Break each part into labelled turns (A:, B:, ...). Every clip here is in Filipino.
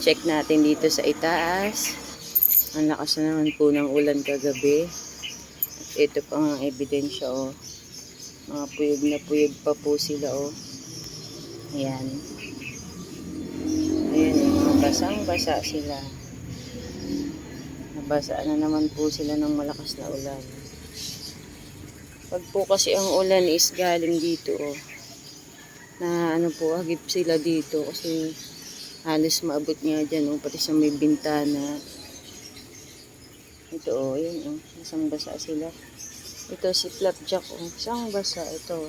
A: check natin dito sa itaas. Ang lakas na naman po ng ulan kagabi. At ito pa ang ebidensya, oh. Mga puyog na puyog pa po sila, oh. Ayan. Ayan, mga basang-basa sila. Nabasa na naman po sila ng malakas na ulan. Pag po kasi ang ulan is galing dito, oh. Na ano po, hagip sila dito kasi halos maabot nga dyan, oh. Pati sa may bintana. Ito, oh, yun, oh. Basang-basa sila. Ito si Flapjack, oh. Basang-basa ito.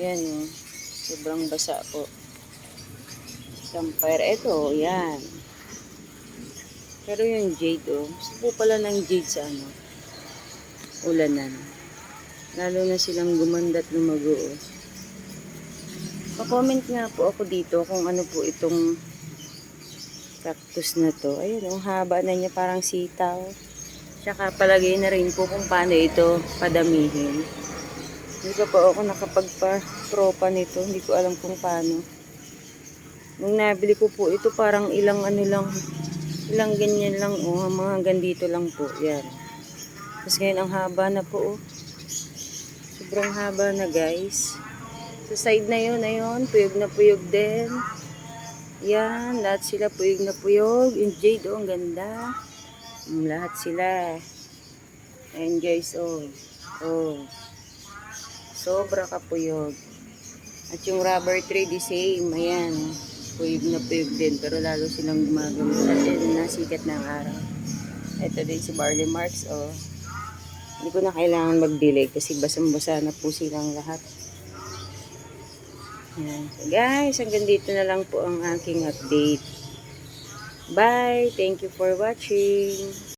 A: Ayan, oh. Sobrang basa po. Campfire, ito, yan. Pero yung jade, oh. Gusto po pala ng jade sa ano, ulanan. Lalo na silang gumanda at lumago, oh. Pa-comment nga po ako dito kung ano po itong cactus na to. Ayun, ang haba na niya, parang sitaw. Tsaka palagay na rin po kung paano ito padamihin. Hindi pa po ako nakapagpa-tropa nito. Hindi ko alam kung paano. Nung nabili ko po, ito parang ilang ano lang, ilang ganyan lang, oh, mga gandito lang po. Yan. Tapos ngayon ang haba na po, oh. Sobrang haba na, guys. Sa side na yun, ayun, puyog na puyog din. Yan, lahat sila puyog na puyog. Yung jade, oh, ang ganda. Lahat sila. Ayan, guys, oh. Oh. Sobra kapuyog. At yung rubber tree, the same. Ayan, puyog na puyog din. Pero lalo silang gumagamit. At yun, nasikat na ang araw. Ito din si Barley Marks, oh. Hindi ko na kailangan mag-delay kasi basang-basa na po silang lahat. Ayan. So guys, hanggang dito na lang po ang aking update. Bye! Thank you for watching!